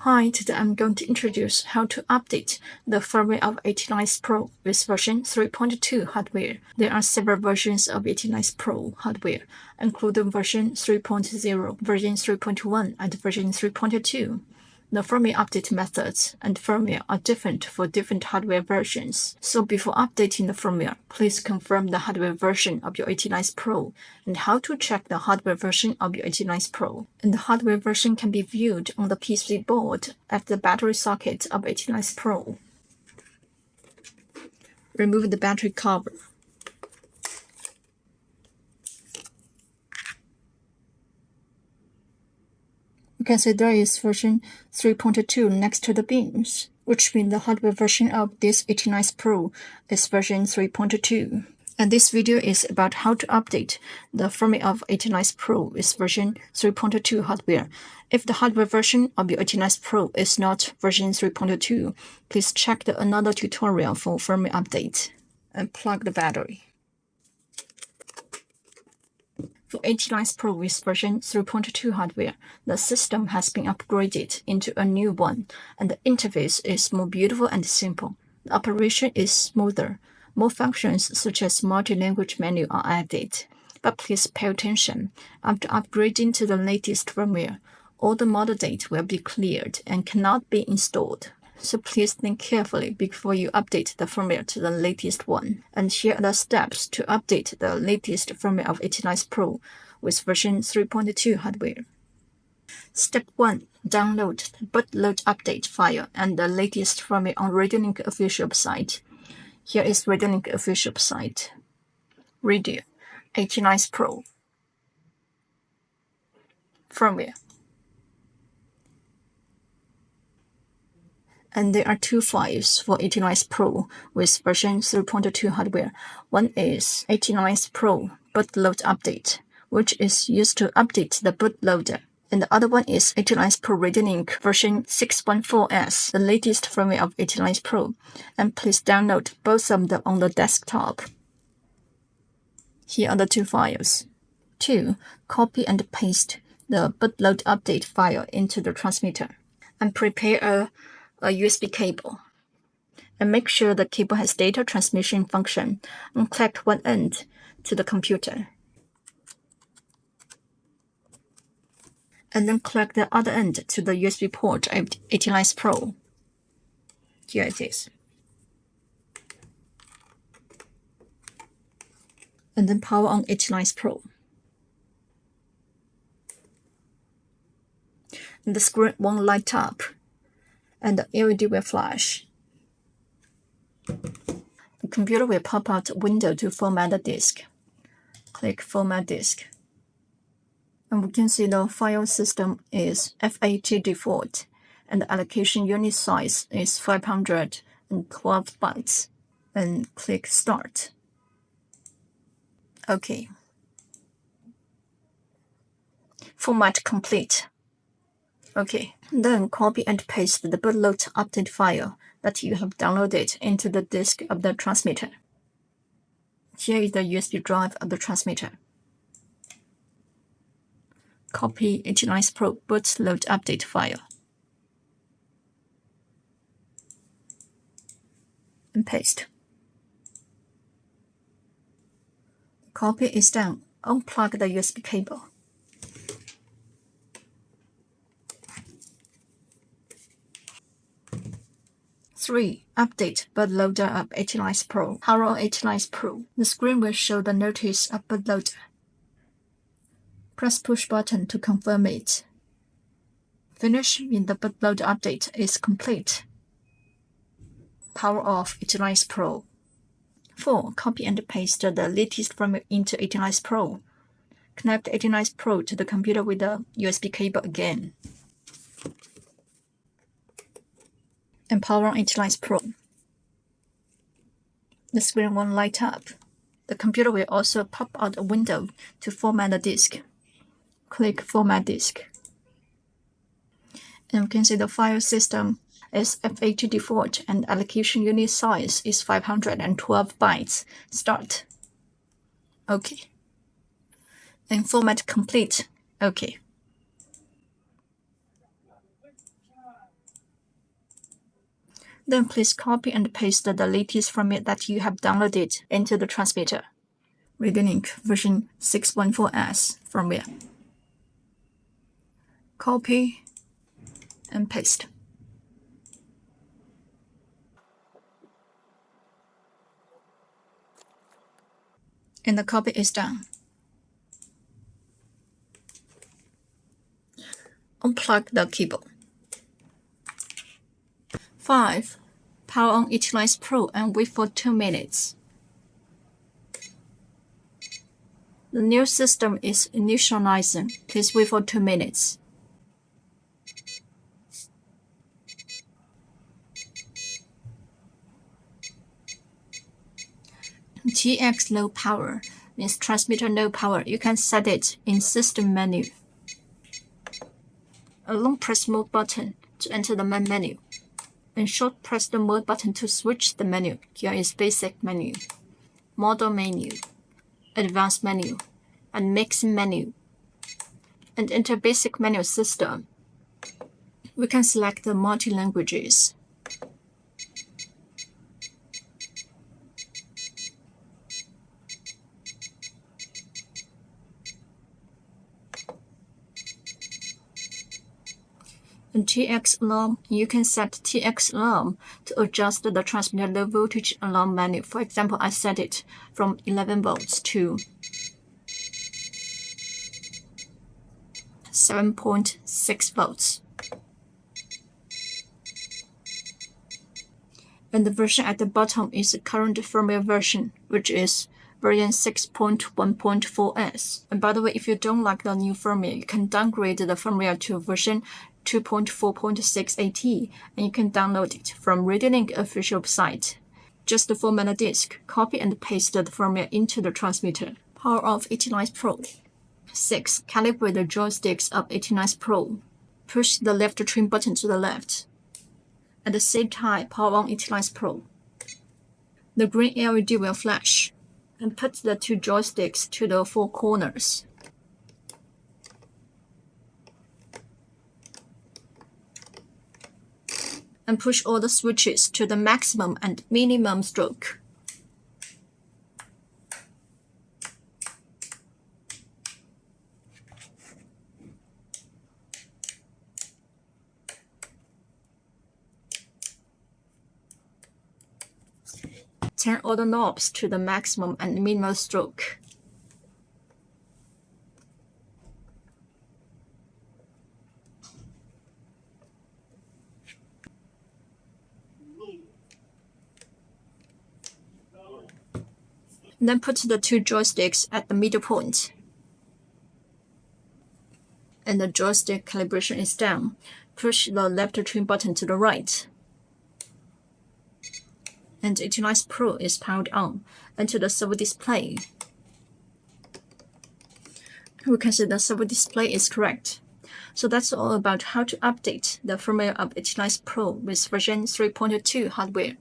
Hi, today I'm going to introduce how to update the firmware of AT9S Pro with version 3.2 hardware. There are several versions of AT9S Pro hardware, including version 3.0, version 3.1, and version 3.2. The firmware update methods and firmware are different for different hardware versions. So before updating the firmware, please confirm the hardware version of your AT9S Pro and how to check the hardware version of your AT9S Pro. And the hardware version can be viewed on the PC board at the battery socket of AT9S Pro. Remove the battery cover. You can see there is version 3.2 next to the pins, which means the hardware version of this AT9S Pro is version 3.2. And this video is about how to update the firmware of AT9S Pro with version 3.2 hardware. If the hardware version of your AT9S Pro is not version 3.2, please check another tutorial for firmware update. And plug the battery. For AT9S Pro with version 3.2 hardware, the system has been upgraded into a new one, and the interface is more beautiful and simple. The operation is smoother. More functions such as multi-language menu are added. But please pay attention. After upgrading to the latest firmware, all the model data will be cleared and cannot be installed. So please think carefully before you update the firmware to the latest one. And here are the steps to update the latest firmware of AT9S Pro with version 3.2 hardware. Step 1. Download the BootLoadUpdate file and the latest firmware on RadioLink official site. Here is RadioLink official site. Radio AT9S Pro firmware. And there are two files for AT9S Pro with version 3.2 hardware. One is AT9S Pro BootLoadUpdate, which is used to update the bootloader. And the other one is AT9S Pro RadioLink version 6.4S, the latest firmware of AT9S Pro. And please download both of them on the desktop. Here are the two files. 2. Copy and paste the BootLoadUpdate file into the transmitter. And prepare a USB cable. And make sure the cable has data transmission function and connect one end to the computer. And then connect the other end to the USB port of AT9S Pro. Here it is. And then power on AT9S Pro. And the screen won't light up, and the LED will flash. The computer will pop out a window to format the disk. Click Format Disk. And we can see the file system is FAT default, and the allocation unit size is 512 bytes. And click Start. OK. Format complete. OK. Then copy and paste the BootLoadUpdate file that you have downloaded into the disk of the transmitter. Here is the USB drive of the transmitter. Copy AT9S Pro BootLoadUpdate file. And paste. Copy is done. Unplug the USB cable. Three. Update bootloader of AT9S Pro. Power on AT9S Pro. The screen will show the notice of bootloader. Press push button to confirm it. Finish when the bootloader update is complete. Power off AT9S Pro. 4. Copy and paste the latest firmware into AT9S Pro. Connect AT9S Pro to the computer with the USB cable again. And power on AT9S Pro. The screen won't light up. The computer will also pop out a window to format the disk. Click Format Disk. And you can see the file system is FAT default and allocation unit size is 512 bytes. Start. OK. And format complete. OK. Then please copy and paste the latest firmware that you have downloaded into the transmitter. RadioLink version 6.4S firmware. Copy and paste. And the copy is done. Unplug the cable. 5. Power on AT9S Pro and wait for 2 minutes. The new system is initializing. Please wait for 2 minutes. TX low power means transmitter no power. You can set it in system menu. A long press mode button to enter the main menu. And short press the mode button to switch the menu. Here is basic menu, model menu, advanced menu, and mixing menu. And enter basic menu system. We can select the multi-languages. And TX alarm, you can set TX alarm to adjust the transmitter low voltage alarm menu. For example, I set it from 11 volts to 7.6 volts. And the version at the bottom is the current firmware version, which is version 6.1.4S. And by the way, if you don't like the new firmware, you can downgrade the firmware to version 2.4.6 AT, and you can download it from RadioLink official website. Just format the disk, copy and paste the firmware into the transmitter. Power off AT9S Pro. 6. Calibrate the joysticks of AT9S Pro. Push the left trim button to the left. At the same time, power on AT9S Pro. The green LED will flash. And put the 2 joysticks to the 4 corners. And push all the switches to the maximum and minimum stroke. Turn all the knobs to the maximum and minimum stroke. Then put the 2 joysticks at the middle point. And the joystick calibration is done. Push the left trim button to the right. And AT9S Pro is powered on. Enter the servo display. We can see the servo display is correct. So that's all about how to update the firmware of AT9S Pro with version 3.2 hardware.